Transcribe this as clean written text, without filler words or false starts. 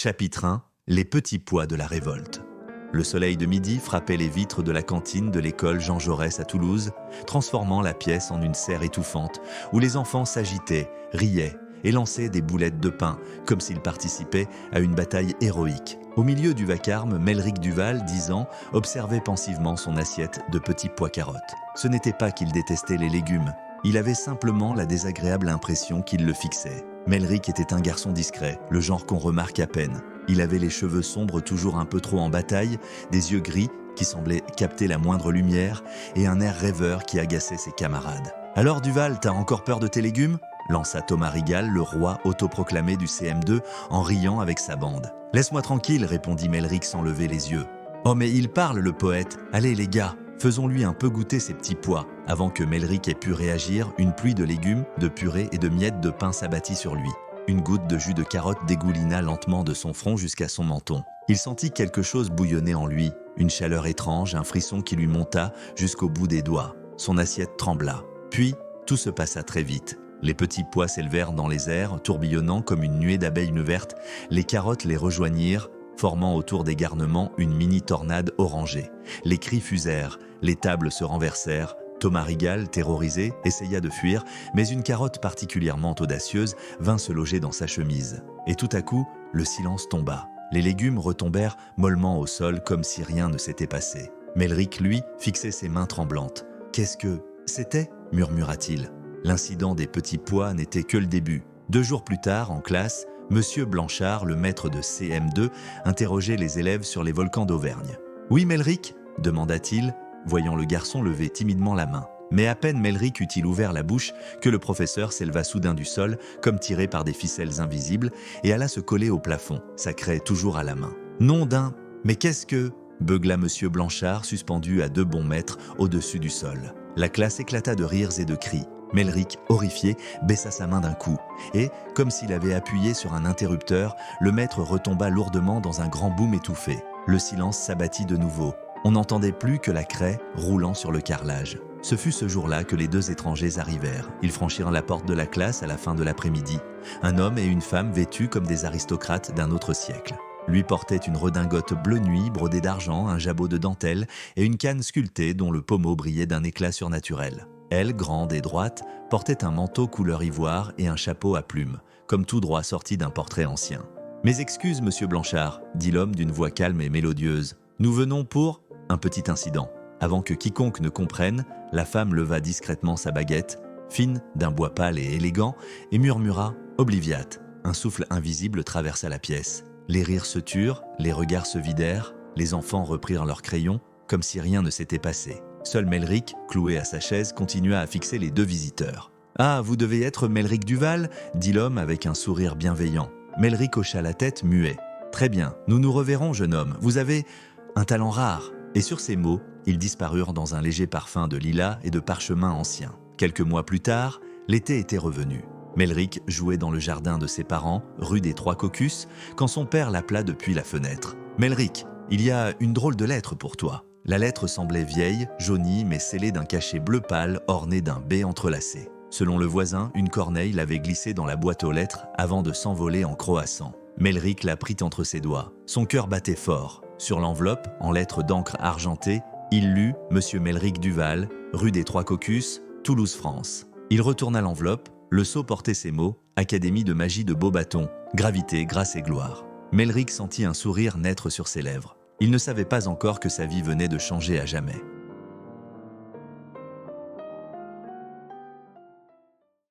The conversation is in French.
Chapitre 1. Les petits pois de la révolte. Le soleil de midi frappait les vitres de la cantine de l'école Jean Jaurès à Toulouse, transformant la pièce en une serre étouffante où les enfants s'agitaient, riaient et lançaient des boulettes de pain comme s'ils participaient à une bataille héroïque. Au milieu du vacarme, Melrick Duval, 10 ans, observait pensivement son assiette de petits pois carottes. Ce n'était pas qu'il détestait les légumes, il avait simplement la désagréable impression qu'il le fixait. Melrick était un garçon discret, le genre qu'on remarque à peine. Il avait les cheveux sombres toujours un peu trop en bataille, des yeux gris qui semblaient capter la moindre lumière et un air rêveur qui agaçait ses camarades. « Alors Duval, t'as encore peur de tes légumes ?» lança Thomas Rigal, le roi autoproclamé du CM2, en riant avec sa bande. « Laisse-moi tranquille, répondit Melrick sans lever les yeux. « Oh mais il parle le poète. Allez les gars, faisons-lui un peu goûter ces petits pois. » Avant que Melrick ait pu réagir, une pluie de légumes, de purée et de miettes de pain s'abattit sur lui. Une goutte de jus de carotte dégoulina lentement de son front jusqu'à son menton. Il sentit quelque chose bouillonner en lui, une chaleur étrange, un frisson qui lui monta jusqu'au bout des doigts. Son assiette trembla. Puis, tout se passa très vite. Les petits pois s'élevèrent dans les airs, tourbillonnant comme une nuée d'abeilles vertes. Les carottes les rejoignirent, formant autour des garnements une mini-tornade orangée. Les cris fusèrent, les tables se renversèrent. Thomas Rigal, terrorisé, essaya de fuir, mais une carotte particulièrement audacieuse vint se loger dans sa chemise. Et tout à coup, le silence tomba. Les légumes retombèrent mollement au sol comme si rien ne s'était passé. Melrick, lui, fixait ses mains tremblantes. « Qu'est-ce que c'était » murmura-t-il. L'incident des petits pois n'était que le début. 2 jours plus tard, en classe, Monsieur Blanchard, le maître de CM2, interrogeait les élèves sur les volcans d'Auvergne. « Oui, Melrick » demanda-t-il, voyant le garçon lever timidement la main. Mais à peine Melrick eut-il ouvert la bouche que le professeur s'éleva soudain du sol, comme tiré par des ficelles invisibles, et alla se coller au plafond, sa craie toujours à la main. « Nom d'un... Mais qu'est-ce que... » beugla Monsieur Blanchard, suspendu à 2 bons mètres au-dessus du sol. La classe éclata de rires et de cris. Melrick, horrifié, baissa sa main d'un coup, et, comme s'il avait appuyé sur un interrupteur, le maître retomba lourdement dans un grand boom étouffé. Le silence s'abattit de nouveau. On n'entendait plus que la craie roulant sur le carrelage. Ce fut ce jour-là que les 2 étrangers arrivèrent. Ils franchirent la porte de la classe à la fin de l'après-midi. Un homme et une femme vêtus comme des aristocrates d'un autre siècle. Lui portait une redingote bleu nuit brodée d'argent, un jabot de dentelle et une canne sculptée dont le pommeau brillait d'un éclat surnaturel. Elle, grande et droite, portait un manteau couleur ivoire et un chapeau à plumes, comme tout droit sorti d'un portrait ancien. « Mes excuses, monsieur Blanchard, » dit l'homme d'une voix calme et mélodieuse. « Nous venons pour... » un petit incident. Avant que quiconque ne comprenne, la femme leva discrètement sa baguette, fine, d'un bois pâle et élégant, et murmura « Obliviate ». Un souffle invisible traversa la pièce. Les rires se turent, les regards se vidèrent, les enfants reprirent leurs crayons, comme si rien ne s'était passé. Seul Melrick, cloué à sa chaise, continua à fixer les 2 visiteurs. « Ah, vous devez être Melrick Duval » dit l'homme avec un sourire bienveillant. Melrick hocha la tête, muet. « Très bien, nous nous reverrons, jeune homme. Vous avez un talent rare. » Et sur ces mots, ils disparurent dans un léger parfum de lilas et de parchemin ancien. Quelques mois plus tard, l'été était revenu. Melrick jouait dans le jardin de ses parents, rue des Trois Caucus, quand son père l'appela depuis la fenêtre. « Melrick, il y a une drôle de lettre pour toi. » La lettre semblait vieille, jaunie, mais scellée d'un cachet bleu pâle orné d'un B entrelacé. Selon le voisin, une corneille l'avait glissée dans la boîte aux lettres avant de s'envoler en croassant. Melrick la prit entre ses doigts. Son cœur battait fort. Sur l'enveloppe, en lettres d'encre argentée, il lut « Monsieur Melrick Duval, rue des Trois Caucus, Toulouse, France ». Il retourna l'enveloppe. Le sceau portait ces mots « Académie de magie de Beaubaton, gravité, grâce et gloire ». Melrick sentit un sourire naître sur ses lèvres. Il ne savait pas encore que sa vie venait de changer à jamais.